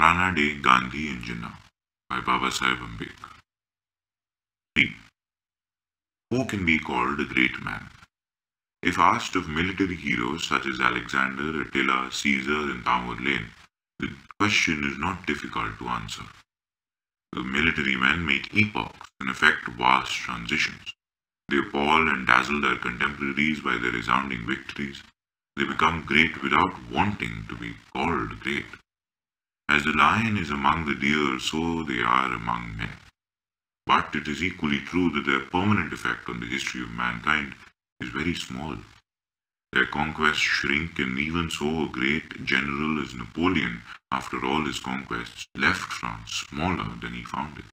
Ranade, Gandhi and Jinnah by Babasaheb Ambedkar. 3. Who can be called a great man? If asked of military heroes such as Alexander, Attila, Caesar and Tamerlane, the question is not difficult to answer. The military men make epochs and effect vast transitions. They appall and dazzle their contemporaries by their resounding victories. They become great without wanting to be called great. As the lion is among the deer, so they are among men. But it is equally true that their permanent effect on the history of mankind is very small. Their conquests shrink, and even so a great general as Napoleon, after all his conquests, left France smaller than he found it.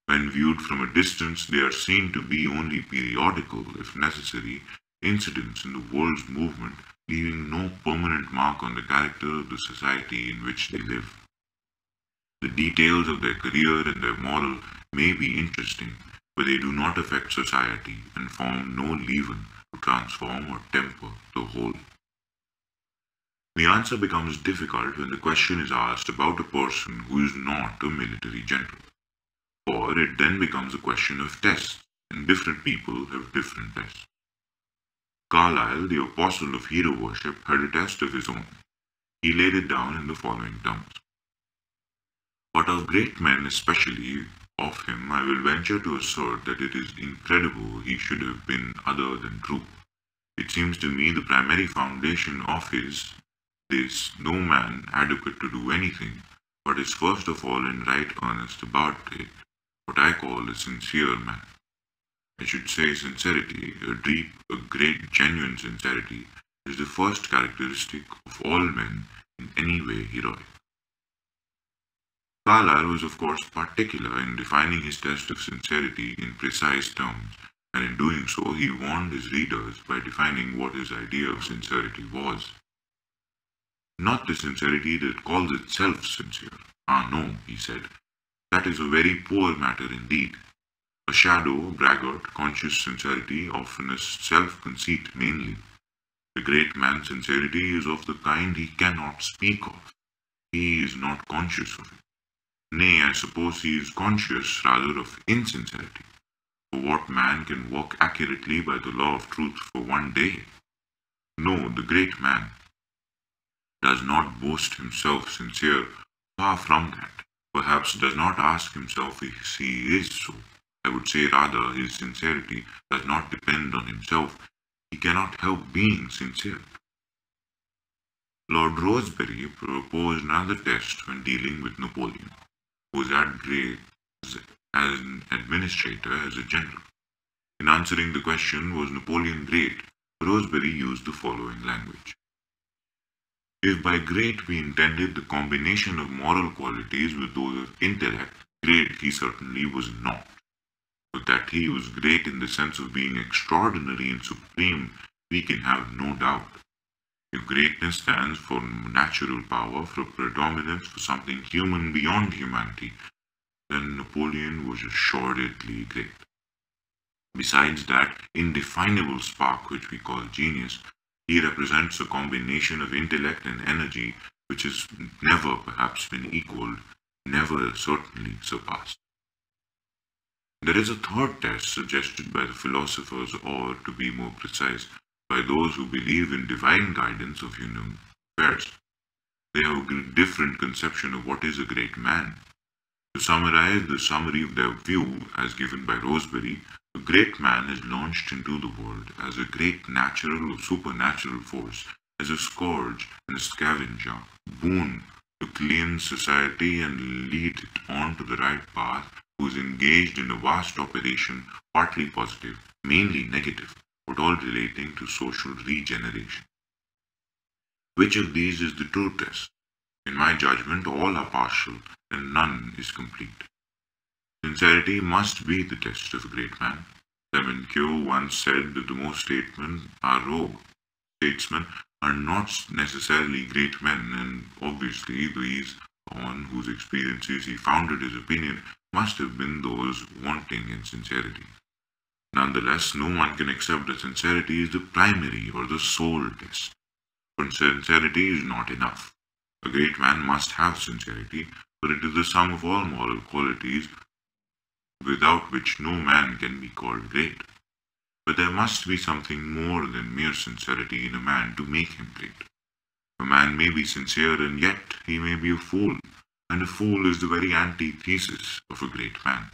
When viewed from a distance, they are seen to be only periodical, if necessary, incidents in the world's movement, leaving no permanent mark on the character of the society in which they live. The details of their career and their moral may be interesting, but they do not affect society and form no leaven to transform or temper the whole. The answer becomes difficult when the question is asked about a person who is not a military general, for it then becomes a question of tests, and different people have different tests. Carlyle, the apostle of hero worship, had a test of his own. He laid it down in the following terms. But of great men, especially of him, I will venture to assert that it is incredible he should have been other than true. It seems to me the primary foundation of his this no man adequate to do anything, but is first of all in right earnest about it, what I call a sincere man. I should say sincerity, a deep, a great, genuine sincerity, is the first characteristic of all men in any way heroic. Carlyle was of course particular in defining his test of sincerity in precise terms, and in doing so he warned his readers by defining what his idea of sincerity was. Not the sincerity that calls itself sincere. Ah no, he said, that is a very poor matter indeed. A shadow, braggart, conscious sincerity, oftenest self-conceit mainly. The great man's sincerity is of the kind he cannot speak of. He is not conscious of it. Nay, I suppose he is conscious rather of insincerity. For what man can walk accurately by the law of truth for one day? No, the great man does not boast himself sincere, far from that. Perhaps does not ask himself if he is so. I would say rather his sincerity does not depend on himself. He cannot help being sincere. Lord Rosebery proposed another test when dealing with Napoleon, who was as great as an administrator as a general. In answering the question, was Napoleon great, Rosebery used the following language. If by great we intended the combination of moral qualities with those of intellect, great he certainly was not. But that he was great in the sense of being extraordinary and supreme, we can have no doubt. If greatness stands for natural power, for predominance, for something human beyond humanity, then Napoleon was assuredly great. Besides that indefinable spark which we call genius, he represents a combination of intellect and energy which has never perhaps been equaled, never certainly surpassed. There is a third test suggested by the philosophers, or to be more precise, by those who believe in divine guidance of human affairs. They have a different conception of what is a great man. To summarize the summary of their view, as given by Rosebery, a great man is launched into the world as a great natural or supernatural force, as a scourge and a scavenger, boon to cleanse society and lead it on to the right path, who is engaged in a vast operation, partly positive, mainly negative, but all relating to social regeneration. Which of these is the true test? In my judgment, all are partial, and none is complete. Sincerity must be the test of a great man. Lemontquieu once said that the most statesmen are not necessarily great men, and obviously these on whose experiences he founded his opinion must have been those wanting in sincerity. Nonetheless, no one can accept that sincerity is the primary or the sole test. For sincerity is not enough. A great man must have sincerity, for it is the sum of all moral qualities without which no man can be called great. But there must be something more than mere sincerity in a man to make him great. A man may be sincere and yet he may be a fool, and a fool is the very antithesis of a great man.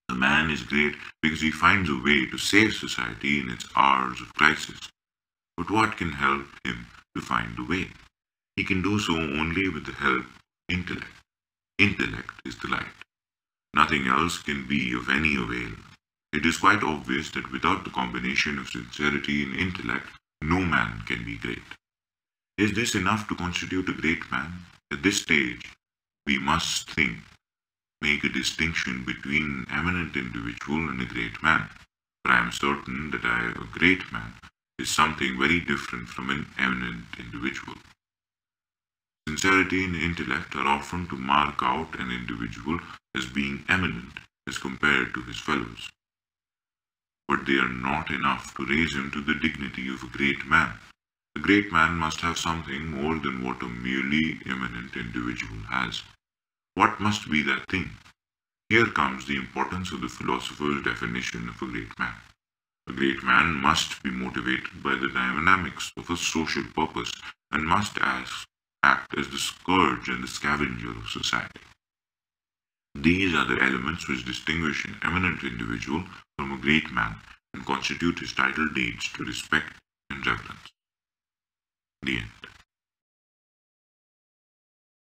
A man is great because he finds a way to save society in its hours of crisis. But what can help him to find the way? He can do so only with the help of intellect. Intellect is the light. Nothing else can be of any avail. It is quite obvious that without the combination of sincerity and intellect, no man can be great. Is this enough to constitute a great man? At this stage, we must make a distinction between an eminent individual and a great man. For I am certain that a great man is something very different from an eminent individual. Sincerity and intellect are often to mark out an individual as being eminent as compared to his fellows. But they are not enough to raise him to the dignity of a great man. A great man must have something more than what a merely eminent individual has. What must be that thing? Here comes the importance of the philosopher's definition of a great man. A great man must be motivated by the dynamics of a social purpose and must act as the scourge and the scavenger of society. These are the elements which distinguish an eminent individual from a great man and constitute his title deeds to respect and reverence. The end.